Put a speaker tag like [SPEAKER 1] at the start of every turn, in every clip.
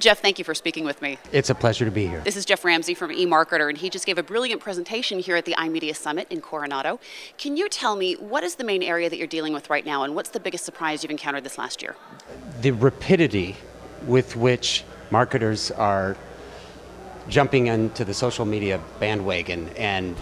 [SPEAKER 1] Jeff, thank you for speaking with me.
[SPEAKER 2] It's a pleasure to be here.
[SPEAKER 1] This is Jeff Ramsey from eMarketer, and he just gave a brilliant presentation here at the iMedia Summit in Coronado. Can you tell me what is the main area that you're dealing with right now, and what's the biggest surprise you've encountered this last year?
[SPEAKER 2] The rapidity with which marketers are jumping into the social media bandwagon, and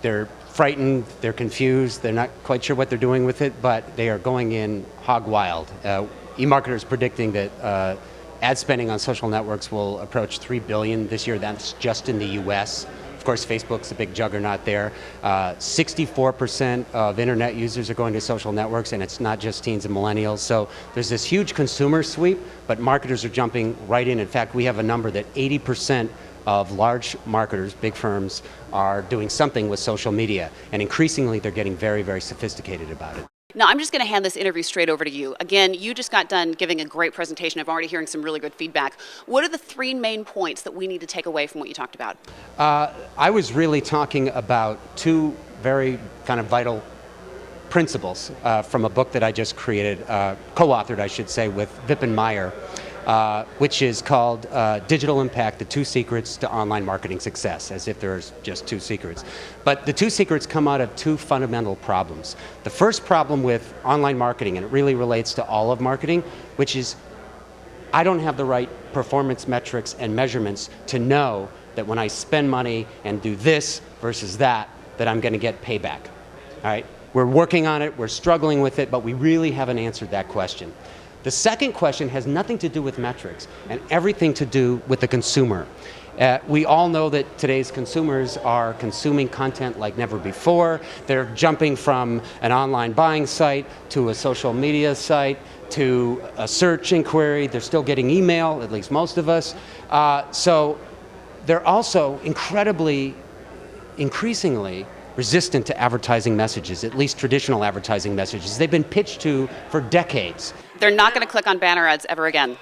[SPEAKER 2] they're frightened, they're confused, they're not quite sure what they're doing with it, but they are going in hog wild. eMarketer is predicting that ad spending on social networks will approach $3 billion this year. That's just in the US. Of course, Facebook's a big juggernaut there. 64% of internet users are going to social networks, and it's not just teens and millennials. So there's this huge consumer sweep, but marketers are jumping right in. In fact, we have a number that 80% of large marketers, big firms, are doing something with social media. And increasingly, they're getting very, very sophisticated about it.
[SPEAKER 1] Now, I'm just going to hand this interview straight over to you. Again, you just got done giving a great presentation. I'm already hearing some really good feedback. What are the three main points that we need to take away from what you talked about?
[SPEAKER 2] I was really talking about two very kind of vital principles from a book that I just created, co-authored, I should say, with Vipin Meyer, which is called Digital Impact, the Two Secrets to Online Marketing Success, as if there's just two secrets. But the two secrets come out of two fundamental problems. The first problem with online marketing, and it really relates to all of marketing, which is I don't have the right performance metrics and measurements to know that when I spend money and do this versus that I'm going to get payback. All right? We're working on it, we're struggling with it, but we really haven't answered that question. The second question has nothing to do with metrics and everything to do with the consumer. We all know that today's consumers are consuming content like never before. They're jumping from an online buying site to a social media site to a search inquiry. They're still getting email, at least most of us. So they're also increasingly resistant to advertising messages, at least traditional advertising messages. They've been pitched to for decades.
[SPEAKER 1] They're not going to click on banner ads ever again.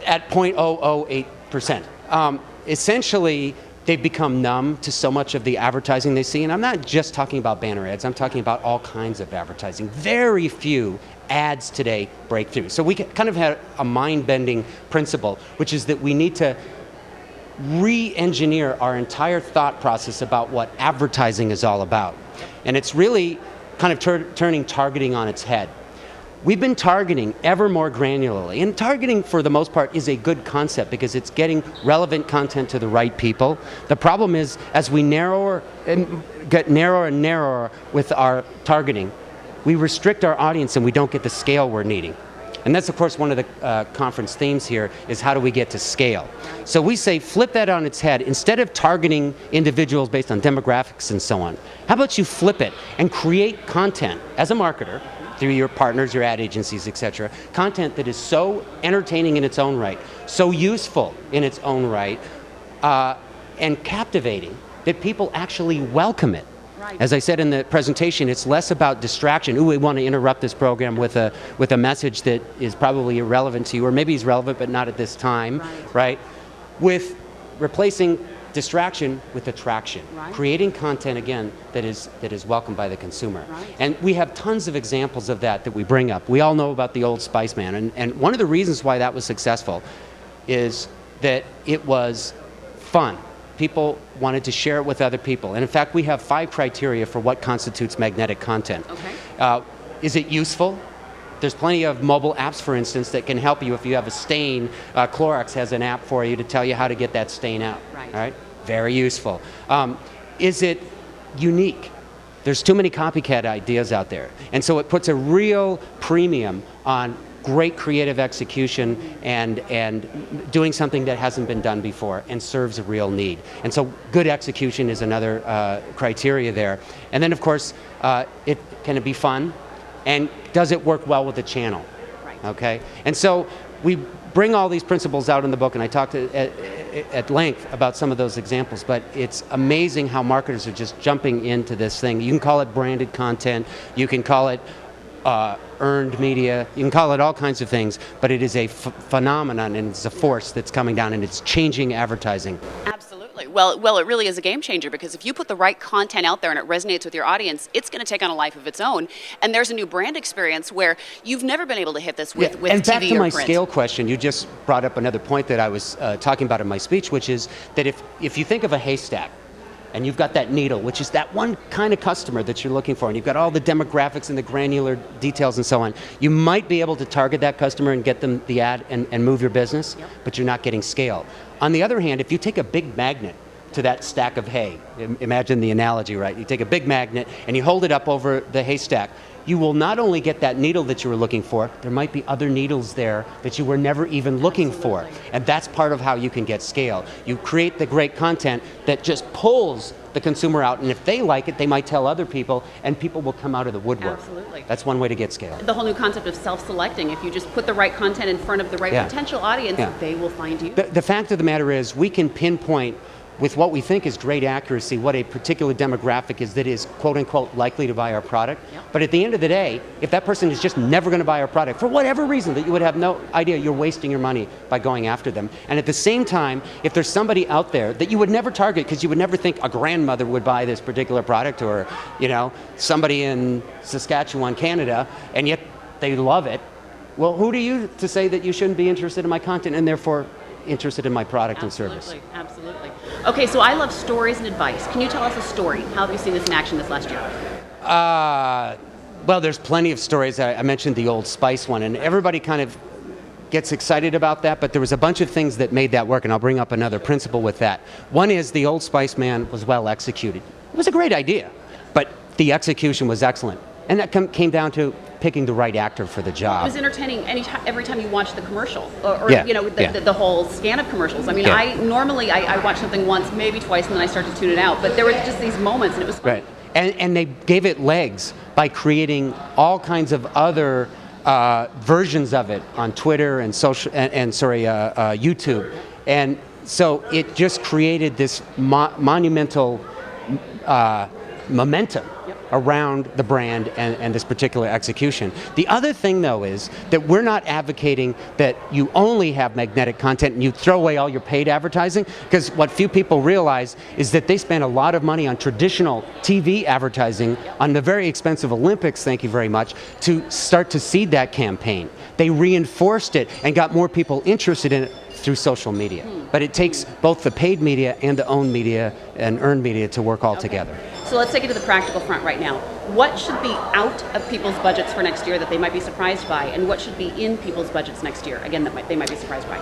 [SPEAKER 2] At 0.008%. Essentially, they've become numb to so much of the advertising they see, and I'm not just talking about banner ads, I'm talking about all kinds of advertising. Very few ads today break through. So we kind of had a mind-bending principle, which is that we need to re-engineer our entire thought process about what advertising is all about. And it's really kind of turning targeting on its head. We've been targeting ever more granularly, and targeting for the most part is a good concept because it's getting relevant content to the right people. The problem is, as we get narrower and narrower with our targeting, we restrict our audience and we don't get the scale we're needing. And that's, of course, one of the conference themes here is how do we get to scale? So we say flip that on its head. Instead of targeting individuals based on demographics and so on, how about you flip it and create content as a marketer through your partners, your ad agencies, etc. Content that is so entertaining in its own right, so useful in its own right, and captivating that people actually welcome it. Right. As I said in the presentation, it's less about distraction. Ooh, we want to interrupt this program with a message that is probably irrelevant to you, or maybe is relevant but not at this time, right? With replacing distraction with attraction, creating content again that is welcomed by the consumer. And we have tons of examples of that we bring up. We all know about the Old Spice man, and one of the reasons why that was successful is that it was fun. People wanted to share it with other people. And in fact, we have 5 criteria for what constitutes magnetic content. Okay. Is it useful? There's plenty of mobile apps, for instance, that can help you if you have a stain. Clorox has an app for you to tell you how to get that stain out. Right. All right? Very useful. Is it unique? There's too many copycat ideas out there. And so it puts a real premium on great creative execution and doing something that hasn't been done before and serves a real need. And so good execution is another criteria there. And then, of course, can it be fun? And does it work well with the channel? Right. Okay? And so we bring all these principles out in the book, and I talked at length about some of those examples, but it's amazing how marketers are just jumping into this thing. You can call it branded content, you can call it earned media, you can call it all kinds of things, but it is a phenomenon, and it's a force that's coming down, and it's changing advertising.
[SPEAKER 1] Absolutely. Well, it really is a game changer, because if you put the right content out there and it resonates with your audience, it's going to take on a life of its own. And there's a new brand experience where you've never been able to hit this with
[SPEAKER 2] and
[SPEAKER 1] TV or print.
[SPEAKER 2] back to my scale question, you just brought up another point that I was talking about in my speech, which is that if you think of a haystack, and you've got that needle, which is that one kind of customer that you're looking for, and you've got all the demographics and the granular details and so on, you might be able to target that customer and get them the ad and move your business, but you're not getting scale. On the other hand, if you take a big magnet to that stack of hay, imagine the analogy, right? You take a big magnet and you hold it up over the haystack, you will not only get that needle that you were looking for, there might be other needles there that you were never even looking for. And that's part of how you can get scale. You create the great content that just pulls the consumer out, and if they like it, they might tell other people, and people will come out of the woodwork.
[SPEAKER 1] Absolutely.
[SPEAKER 2] That's one way to get scale.
[SPEAKER 1] The whole new concept of self-selecting. If you just put the right content in front of the right potential audience, they will find you.
[SPEAKER 2] The fact of the matter is, we can pinpoint with what we think is great accuracy what a particular demographic is that is quote-unquote likely to buy our product. But at the end of the day, if that person is just never going to buy our product for whatever reason that you would have no idea, you're wasting your money by going after them. And at the same time, if there's somebody out there that you would never target because you would never think a grandmother would buy this particular product, or somebody in Saskatchewan, Canada, and yet they love it, well, who do you to say that you shouldn't be interested in my content and therefore interested in my product and service?
[SPEAKER 1] Absolutely. Okay, so I love stories and advice. Can you tell us a story? How have you seen this in action this last year?
[SPEAKER 2] Well, there's plenty of stories. I mentioned the Old Spice one, and everybody kind of gets excited about that, but there was a bunch of things that made that work, and I'll bring up another principle with that. One is the Old Spice man was well executed. It was a great idea, but the execution was excellent. And that came down to picking the right actor for the job.
[SPEAKER 1] It was entertaining every time you watched the commercial, or the whole scan of commercials. I mean, I normally watch something once, maybe twice, and then I start to tune it out. But there were just these moments, and it was fun.
[SPEAKER 2] Right. And they gave it legs by creating all kinds of other versions of it on Twitter and YouTube. And so it just created this monumental momentum around the brand and this particular execution. The other thing, though, is that we're not advocating that you only have magnetic content and you throw away all your paid advertising, because what few people realize is that they spend a lot of money on traditional TV advertising, on the very expensive Olympics, thank you very much, to start to seed that campaign. They reinforced it and got more people interested in it through social media. But it takes both the paid media and the owned media and earned media to work all together.
[SPEAKER 1] So let's take it to the practical front right now. What should be out of people's budgets for next year that they might be surprised by, and what should be in people's budgets next year, again, that they might be surprised by?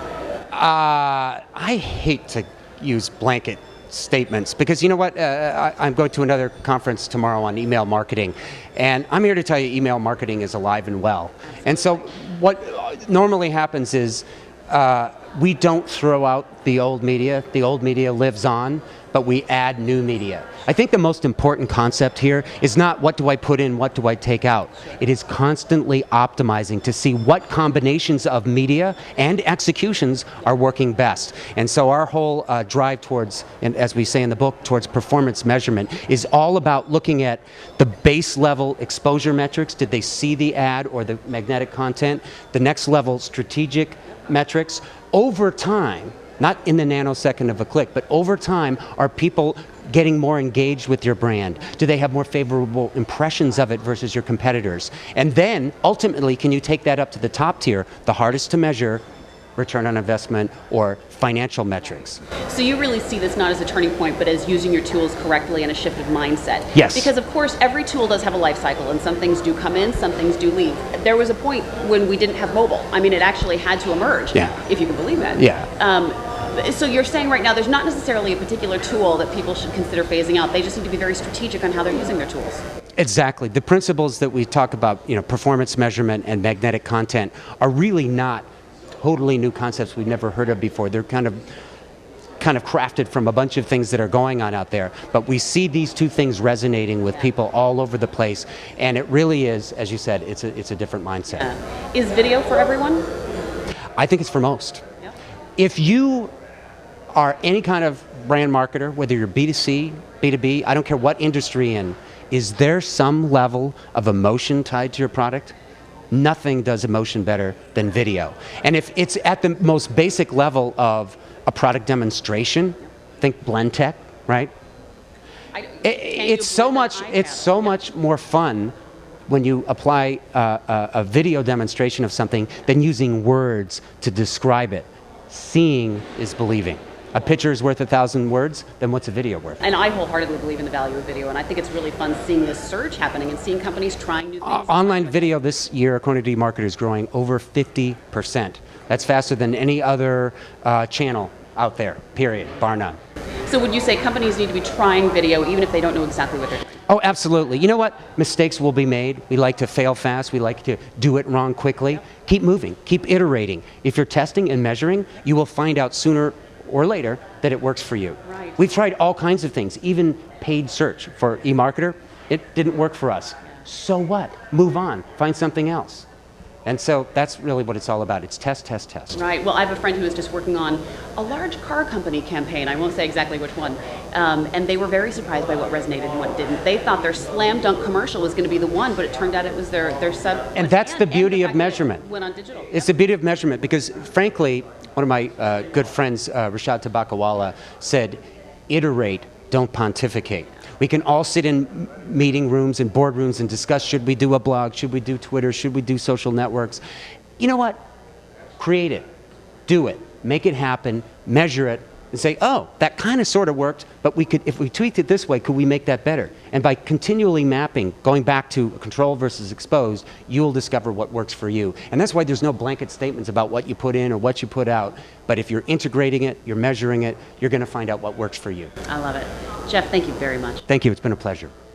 [SPEAKER 2] I hate to use blanket statements, because you know what, I'm going to another conference tomorrow on email marketing, and I'm here to tell you email marketing is alive and well. And so what normally happens is we don't throw out the old media. The old media lives on, but we add new media. I think the most important concept here is not what do I put in, what do I take out. It is constantly optimizing to see what combinations of media and executions are working best. And so our whole drive towards, and as we say in the book, towards performance measurement is all about looking at the base level exposure metrics. Did they see the ad or the magnetic content? The next level, strategic metrics. Over time, not in the nanosecond of a click, but over time, are people getting more engaged with your brand? Do they have more favorable impressions of it versus your competitors? And then, ultimately, can you take that up to the top tier, the hardest to measure, return on investment or financial metrics?
[SPEAKER 1] So you really see this not as a turning point, but as using your tools correctly and a shifted mindset.
[SPEAKER 2] Yes.
[SPEAKER 1] Because of course, every tool does have a life cycle, and some things do come in, some things do leave. There was a point when we didn't have mobile. I mean, it actually had to emerge, if you can believe that. So you're saying right now there's not necessarily a particular tool that people should consider phasing out. They just need to be very strategic on how they're using their tools.
[SPEAKER 2] Exactly. The principles that we talk about, performance measurement and magnetic content, are really not totally new concepts we've never heard of before. They're kind of crafted from a bunch of things that are going on out there. But we see these two things resonating with people all over the place, and it really is, as you said, it's a different mindset.
[SPEAKER 1] Is video for everyone?
[SPEAKER 2] I think it's for most. If you are any kind of brand marketer, whether you're B2C, B2B, I don't care what industry in, is there some level of emotion tied to your product? Nothing does emotion better than video. And if it's at the most basic level of a product demonstration, think blend tech, right? It's so much more fun when you apply a video demonstration of something than using words to describe it. Seeing is believing. A picture is worth 1,000 words, then what's a video worth?
[SPEAKER 1] And I wholeheartedly believe in the value of video, and I think it's really fun seeing this surge happening and seeing companies trying new things.
[SPEAKER 2] Online video this year, according to eMarketer, is growing over 50%. That's faster than any other channel out there, period, bar none.
[SPEAKER 1] So would you say companies need to be trying video even if they don't know exactly what they're doing?
[SPEAKER 2] Oh, absolutely. You know what? Mistakes will be made. We like to fail fast. We like to do it wrong quickly. Yep. Keep moving. Keep iterating. If you're testing and measuring, you will find out sooner or later that it works for you.
[SPEAKER 1] Right.
[SPEAKER 2] We've tried all kinds of things, even paid search for eMarketer. It didn't work for us. So what? Move on. Find something else. And so that's really what it's all about. It's test, test, test.
[SPEAKER 1] Right. Well, I have a friend who is just working on a large car company campaign. I won't say exactly which one. And they were very surprised by what resonated and what didn't. They thought their slam dunk commercial was going to be the one, but it turned out it was their sub.
[SPEAKER 2] And that's the beauty of measurement.
[SPEAKER 1] Went on digital.
[SPEAKER 2] It's the beauty of measurement because, frankly, one of my good friends, Rashad Tabakawala, said, iterate, don't pontificate. We can all sit in meeting rooms and boardrooms and discuss, should we do a blog, should we do Twitter, should we do social networks? You know what? Create it, do it, make it happen, measure it, and say, oh, that kind of sort of worked, but we could, if we tweaked it this way, could we make that better? And by continually mapping, going back to control versus exposed, you'll discover what works for you. And that's why there's no blanket statements about what you put in or what you put out. But if you're integrating it, you're measuring it, you're going to find out what works for you.
[SPEAKER 1] I love it. Jeff, thank you very much.
[SPEAKER 2] Thank you. It's been a pleasure.